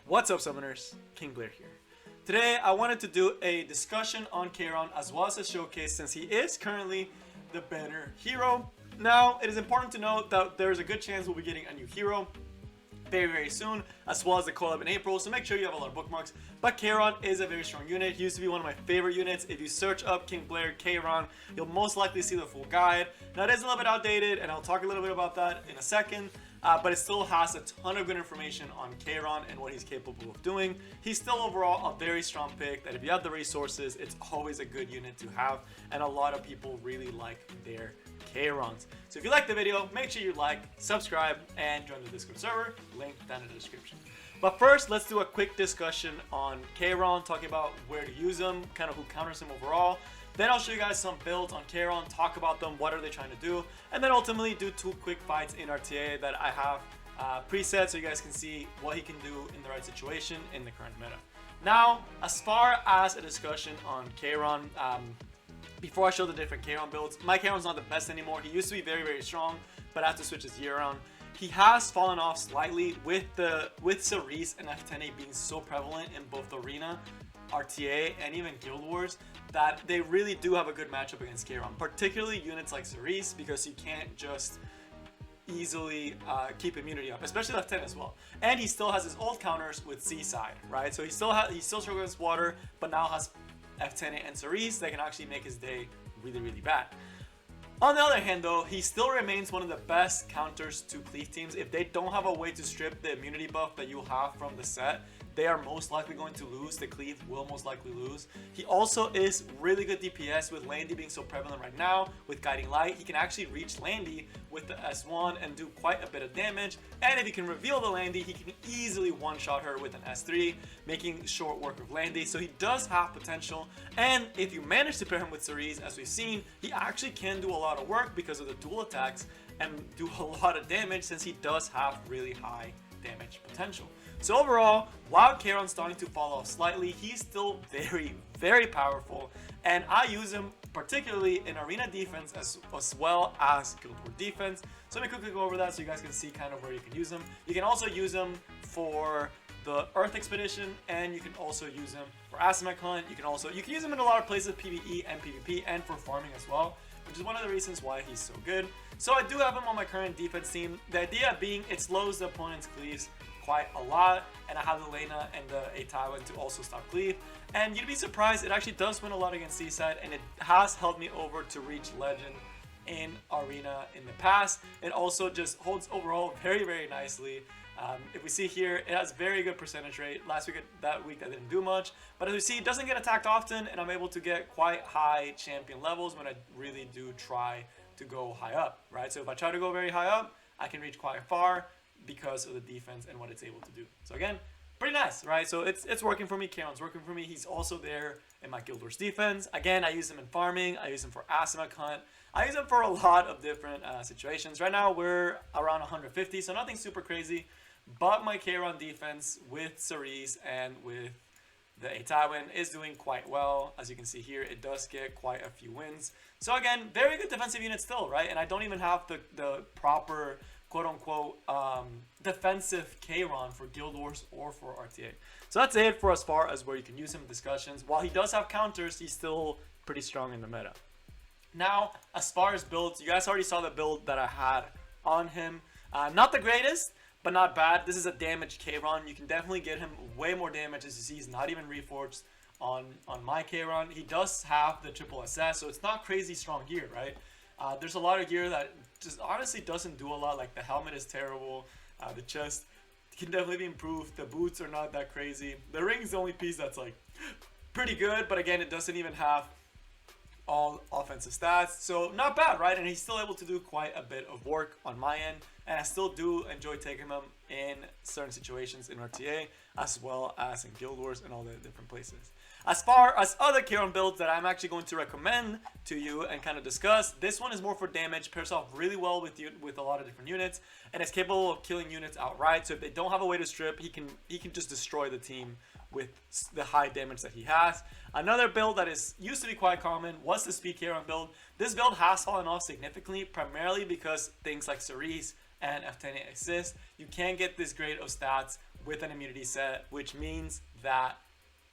What's up, summoners? King Blair here. Today I wanted to do a discussion on Kayron as well as a showcase since he is currently the better hero. Now, it is important to note that there's a good chance we'll be getting a new hero very soon, as well as the collab in April, so make sure you have a lot of bookmarks. But Kayron is a very strong unit. He used to be one of my favorite units. If you search up King Blair Kayron, you'll most likely see the full guide. Now, it is a little bit outdated, and I'll talk a little bit about that in a second, but it still has a ton of good information on Kayron and what he's capable of doing. He's still overall a very strong pick that if you have the resources, it's always a good unit to have, and a lot of people really like their Kayrons. So if you like the video, make sure you like, subscribe, and join the Discord server, link down in the description. But first, let's do a quick discussion on Kayron, talking about where to use him, kind of who counters him overall. Then I'll show you guys some builds on Kayron, talk about them, what are they trying to do, and then ultimately do two quick fights in RTA that I have preset so you guys can see what he can do in the right situation in the current meta. Now, as far as a discussion on Kayron, before I show the different Kayron builds, my Kayron's not the best anymore. He used to be very strong, but I have to switch his gear around. He has fallen off slightly with Cerise and F10A being so prevalent in both Arena, RTA, and even Guild Wars that they really do have a good matchup against Kayron, particularly units like Cerise, because you can't just easily keep immunity up, especially left 10 as well. And he still has his old counters with Seaside, right? So he still struggles against water, but now has F10A and Cerise that can actually make his day really bad. On the other hand though, he still remains one of the best counters to cleave teams. If they don't have a way to strip the immunity buff that you have from the set, they are most likely going to lose. The cleave will most likely lose. He also is really good DPS with Landy being so prevalent right now. With Guiding Light, he can actually reach Landy with the S1 and do quite a bit of damage. And if he can reveal the Landy, he can easily one-shot her with an S3, making short work of Landy. So he does have potential. And if you manage to pair him with Cerise, as we've seen, he actually can do a lot of work because of the dual attacks and do a lot of damage since he does have really high damage potential. So overall, while Kayron's starting to fall off slightly, he's still very powerful, and I use him particularly in arena defense as well as Guild War defense. So let me quickly go over that so you guys can see kind of where you can use him. You can also use him for the Earth Expedition, and you can also use him for Asimec Hunt. You can use him in a lot of places, PvE and PvP, and for farming as well, which is one of the reasons why he's so good. So I do have him on my current defense team. The idea being it slows the opponent's cleaves quite a lot, and I have the Lena and the Tywin to also stop cleave. And you'd be surprised, it actually does win a lot against Seaside, and it has held me over to reach Legend in Arena in the past. It also just holds overall very nicely. If we see here, it has very good percentage rate. Last week, that didn't do much, but as we see, it doesn't get attacked often, and I'm able to get quite high champion levels when I really do try to go high up, right? So if I try to go very high up, I can reach quite far because of the defense and what it's able to do. So again, pretty nice, right? So it's working for me. Kayron's working for me. He's also there in my Guild Wars defense. Again, I use him in farming. I use him for Asimec Hunt. I use him for a lot of different situations. Right now, we're around 150, so nothing super crazy. But my Kayron defense with Cerise and with the Tywin is doing quite well. As you can see here, it does get quite a few wins. So again, very good defensive unit still, right? And I don't even have the proper quote-unquote defensive Kayron for Guild Wars or for RTA. So that's it for as far as where you can use him in discussions. While he does have counters, he's still pretty strong in the meta. Now, as far as builds, you guys already saw the build that I had on him. Not the greatest, but not bad. This is a damaged Kayron. You can definitely get him way more damage. As you see, he's not even reforged on my Kayron. He does have the triple SS, so it's not crazy strong gear, right? There's a lot of gear that just honestly doesn't do a lot. Like the helmet is terrible. The chest can definitely be improved. The boots are not that crazy. The ring is the only piece that's like pretty good, but again, it doesn't even have all offensive stats. So not bad, right? And he's still able to do quite a bit of work on my end. And I still do enjoy taking him in certain situations in RTA, as well as in Guild Wars and all the different places. As far as other Kayron builds that I'm actually going to recommend to you and kind of discuss, this one is more for damage, pairs off really well with a lot of different units, and is capable of killing units outright. So if they don't have a way to strip, he can just destroy the team with the high damage that he has. Another build that used to be quite common was the Speed Kayron build. This build has fallen off significantly, primarily because things like Cerise and F10A exist. You can't get this great of stats with an immunity set, which means that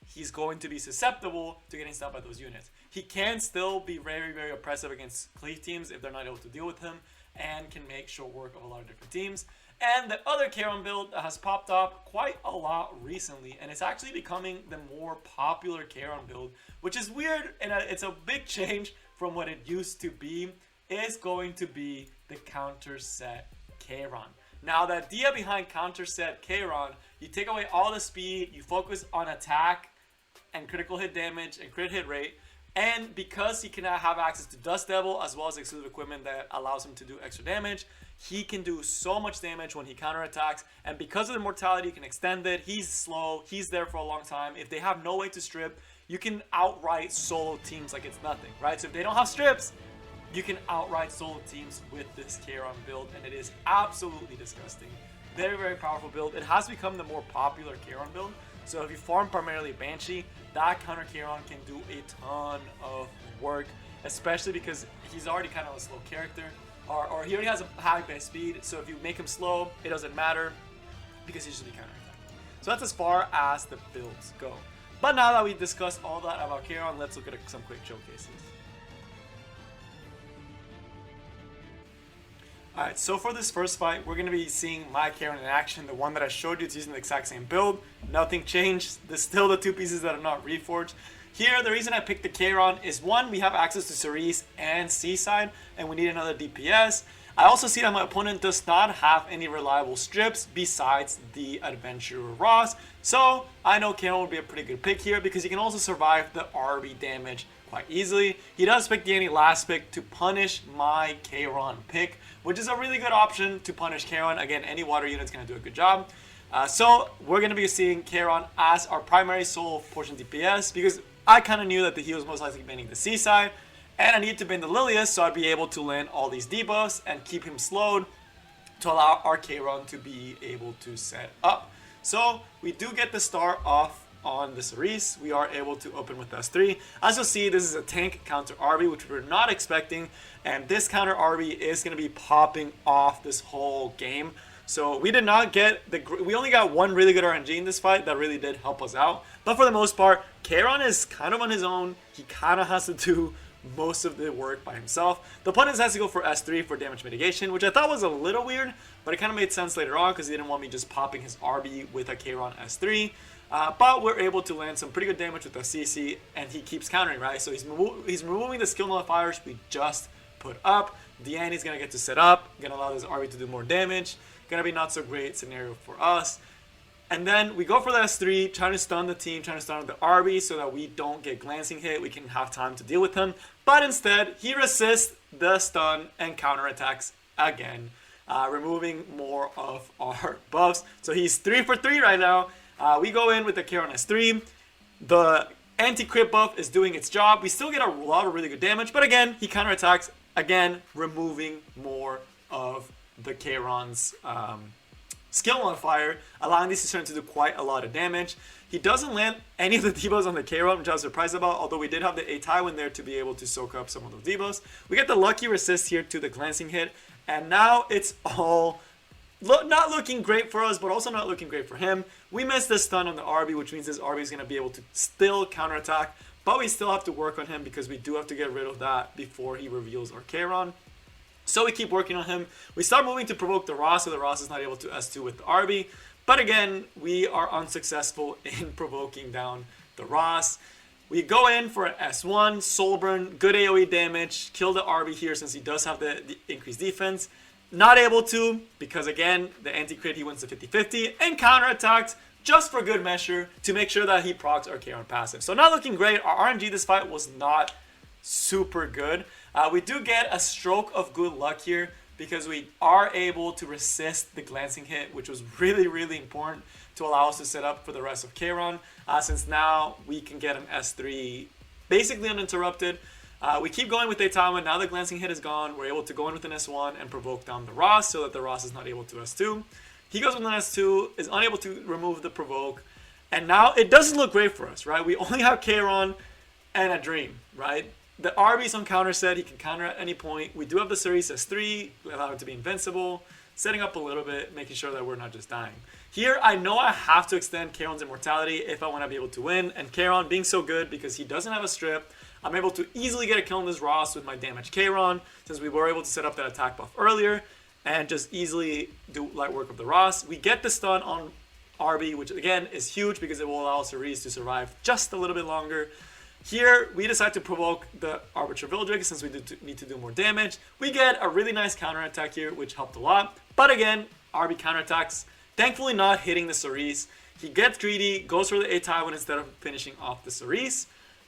he's going to be susceptible to getting stopped by those units. He can still be very, very oppressive against cleave teams if they're not able to deal with him, and can make short work of a lot of different teams. And the other Kayron build has popped up quite a lot recently, and it's actually becoming the more popular Kayron build, which is weird, and it's a big change from what it used to be, is going to be the counter set Kayron. Now, the idea behind counter set Kayron, you take away all the speed, you focus on attack and critical hit damage and crit hit rate, and because he cannot have access to Dust Devil as well as exclusive equipment that allows him to do extra damage, he can do so much damage when he counterattacks, and because of the mortality, you can extend it. He's slow, he's there for a long time. If they have no way to strip, you can outright solo teams like it's nothing, right? So if they don't have strips, you can outright solo teams with this Kayron build, and it is absolutely disgusting. Very, very powerful build. It has become the more popular Kayron build. So if you farm primarily Banshee, that counter Kayron can do a ton of work, especially because he's already kind of a slow character, or he already has a high base speed. So if you make him slow, it doesn't matter because he's usually counterattacking. So that's as far as the builds go. But now that we discussed all that about Kayron, let's look at some quick showcases. Alright, so for this first fight, we're going to be seeing my Kayron in action. The one that I showed you is using the exact same build. Nothing changed. There's still the two pieces that are not reforged. Here, the reason I picked the Kayron is, one, we have access to Cerise and Seaside, and we need another DPS. I also see that my opponent does not have any reliable strips besides the Adventurer Ross. So I know Kayron would be a pretty good pick here because he can also survive the RB damage quite easily. He does pick the anti-last pick to punish my Kayron pick, which is a really good option to punish Kayron. Again, any water unit is going to do a good job. So we're going to be seeing Kayron as our primary solo portion DPS because I kind of knew that he was most likely banning the Seaside, and I needed to ban the Lilius so I'd be able to land all these debuffs and keep him slowed to allow our Kayron to be able to set up. So we do get the start off on the Cerise. We are able to open with S3. As you'll see, this is a tank counter RB, which we're not expecting, and this counter RB is going to be popping off this whole game. So we did not get we only got one really good RNG in this fight that really did help us out. But for the most part, Kayron is kind of on his own. He kind of has to do most of the work by himself. The opponent has to go for S3 for damage mitigation, which I thought was a little weird, but it kind of made sense later on because he didn't want me just popping his RB with a Kayron S3. But we're able to land some pretty good damage with the CC, and he keeps countering, right? So he's removing the skill nullifiers we just put up. Deanne's going to get to set up, going to allow this RB to do more damage. Going to be not so great scenario for us. And then we go for the S3, trying to stun the team, trying to stun the RB so that we don't get glancing hit. We can have time to deal with him. But instead, he resists the stun and counterattacks again, removing more of our buffs. So he's 3 for 3 right now. We go in with the Kayron S3. The anti-crit buff is doing its job. We still get a lot of really good damage. But again, he counterattacks, again, removing more of the Kayron's skill modifier, allowing this to turn to do quite a lot of damage. He doesn't land any of the debuffs on the Kayron, which I was surprised about, although we did have the A-Tywin there to be able to soak up some of those debuffs. We get the lucky resist here to the glancing hit, and now it's all not looking great for us, but also not looking great for him. We missed the stun on the RB, which means this RB is going to be able to still counterattack, but we still have to work on him because we do have to get rid of that before he reveals our Kayron. So we keep working on him. We start moving to provoke the Ross, so the Ross is not able to S2 with the RB. But again, we are unsuccessful in provoking down the Ross. We go in for an S1, Soul Burn, good AoE damage, kill the RB here since he does have the increased defense. Not able to, because again, the anti-crit, he wins the 50-50, and counterattacks just for good measure to make sure that he procs our Kayron passive. So not looking great. Our RNG this fight was not super good. We do get a stroke of good luck here because we are able to resist the glancing hit, which was really, really important to allow us to set up for the rest of Kayron, since now we can get an S3 basically uninterrupted. We keep going with A-Tywin. Now the glancing hit is gone. We're able to go in with an S1 and provoke down the Ross so that the Ross is not able to S2. He goes with an S2, is unable to remove the provoke, and now it doesn't look great for us, right? We only have Kayron and a Dream, right? The RB's on counter set. He can counter at any point. We do have the Cerise S3. We allow it to be invincible. setting up a little bit, making sure that we're not just dying. Here, I know I have to extend Kayron's immortality if I want to be able to win, and Kayron being so good because he doesn't have a strip, I'm able to easily get a kill on this Ross with my damaged Kayron, since we were able to set up that attack buff earlier, and just easily do light work of the Ross. We get the stun on RB, which again is huge because it will allow Cerise to survive just a little bit longer. Here, we decide to provoke the Arbiter Vildrick since we need to do more damage. We get a really nice counterattack here, which helped a lot. But again, RB counterattacks, thankfully not hitting the Cerise. He gets greedy, goes for the A Tywin instead of finishing off the Cerise.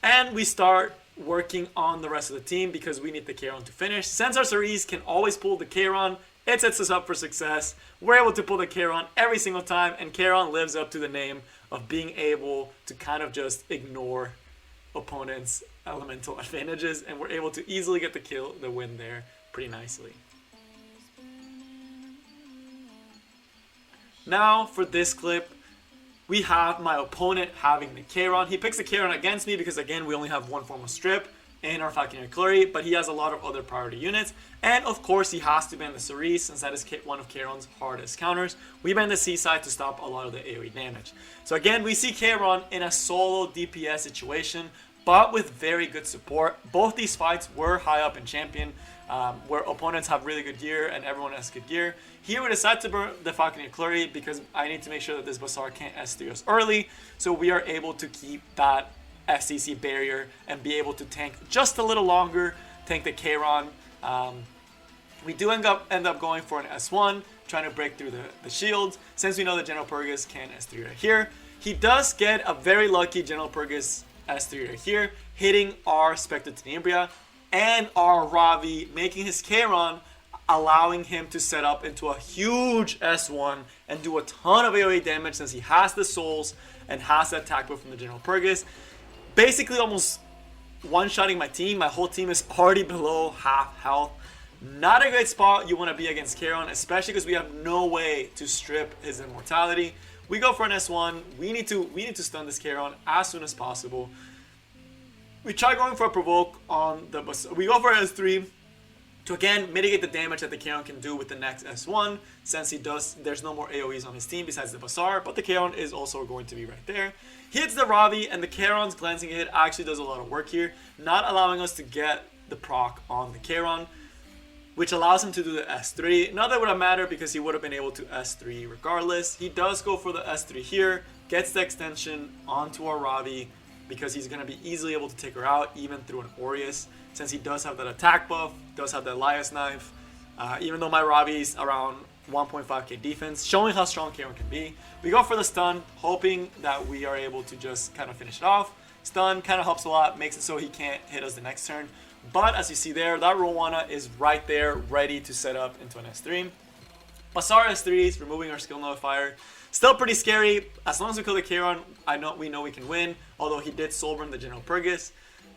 And we start working on the rest of the team because we need the Kayron to finish. Since our Cerise can always pull the Kayron, it sets us up for success. We're able to pull the Kayron every single time, and Kayron lives up to the name of being able to kind of just ignore opponents' elemental advantages, and we're able to easily get the win there pretty nicely. Now for this clip, we have my opponent having the Kayron. He picks the Kayron against me because again we only have one form of strip in our Falconer Flurry, but he has a lot of other priority units, and of course he has to ban the Cerise since that is one of Kayron's hardest counters. We ban the Seaside to stop a lot of the AoE damage. So again, we see Kayron in a solo DPS situation, but with very good support. Both these fights were high up in Champion, where opponents have really good gear and everyone has good gear. Here we decide to burn the Falconer Flurry because I need to make sure that this Bazaar can't S3 us early, so we are able to keep that FCC barrier and be able to tank just a little longer, tank the Kayron. We do end up going for an S1, trying to break through the shields, since we know that General Purgus can S3 right here. He does get a very lucky General Purgus S3 right here, hitting our Spectre Tenebria and our Ravi, making his Kayron, allowing him to set up into a huge S1 and do a ton of AoE damage since he has the souls and has the attack buff from the General Purgus. Basically almost one-shotting my team. My whole team is already below half health. Not a great spot you want to be against Kayron, especially because we have no way to strip his immortality. We go for an S1. We need to stun this Kayron as soon as possible. We try going for a provoke on the Bazaar. We go for an S3 to again mitigate the damage that the Kayron can do with the next S1, since there's no more AoEs on his team besides the Bazaar, but the Kayron is also going to be right there. He hits the Ravi, and the Kayron's glancing hit actually does a lot of work here, not allowing us to get the proc on the Kayron, which allows him to do the S3. Not that it would have mattered because he would have been able to S3 regardless. He does go for the S3 here, gets the extension onto our Ravi because he's going to be easily able to take her out even through an Aureus, since he does have that attack buff, does have the Elias knife, even though my Ravi is around 1.5k defense, showing how strong Kayron can be. We go for the stun, hoping that we are able to just kind of finish it off. Stun kind of helps a lot, makes it so he can't hit us the next turn. But as you see there, that Rowana is right there, ready to set up into an S3. Bazaar S3s, removing our skill nullifier. Still pretty scary. As long as we kill the Kayron, we know we can win, although he did soulburn the General Purgus.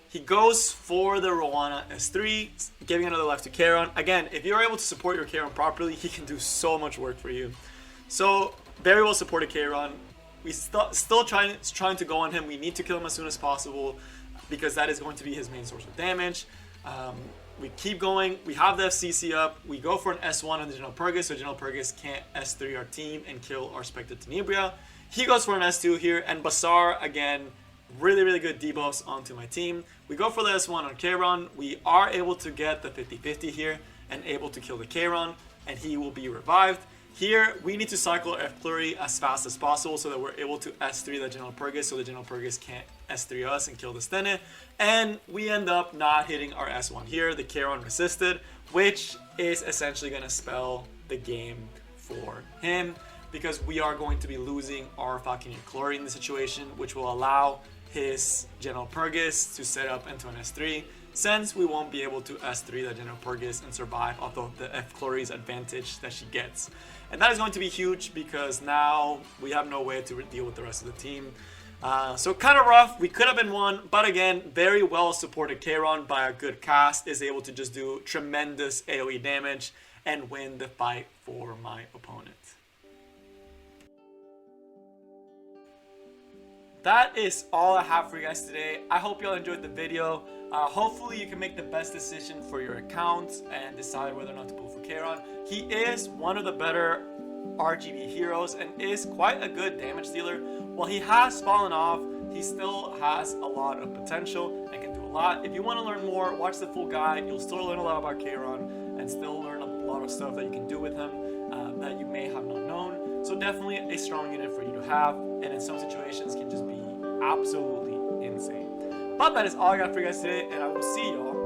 He goes for the Rowana S3, giving another life to Kayron. Again, if you're able to support your Kayron properly, he can do so much work for you. So, very well supported Kayron. We still trying to go on him. We need to kill him as soon as possible because that is going to be his main source of damage. We keep going. We have the FCC up. We go for an S1 on the General Purgus, so General Purgus can't S3 our team and kill our Spectre Tenebria. He goes for an S2 here, and Bazaar, again, really good debuffs onto my team. We go for the S1 on Kayron. We are able to get the 50-50 here and able to kill the Kayron, and he will be revived. Here, we need to cycle our F-Flurry as fast as possible so that we're able to S3 the General Purgus so the General Purgus can't S3 us and kill the Stene. And we end up not hitting our S1 here. The Kayron resisted, which is essentially going to spell the game for him because we are going to be losing our Falconer Glory in the situation, which will allow his General Purgus to set up into an S3, since we won't be able to S3 the General Purgus and survive off of the F-Glory's advantage that she gets. And that is going to be huge because now we have no way to deal with the rest of the team. So kind of rough. We could have been won, but again, very well supported Kayron by a good cast is able to just do tremendous AoE damage and win the fight for my opponent. that is all I have for you guys today. I hope y'all enjoyed the video. Hopefully you can make the best decision for your account and decide whether or not to pull for Kayron. He is one of the better RGB heroes and is quite a good damage dealer. While he has fallen off, he still has a lot of potential and can do a lot. If you want to learn more, watch the full guide. You'll still learn a lot about Kayron and still learn a lot of stuff that you can do with him that you may have not known. So definitely a strong unit for you to have, and in some situations can just be absolutely insane. But that is all I got for you guys today, and I will see y'all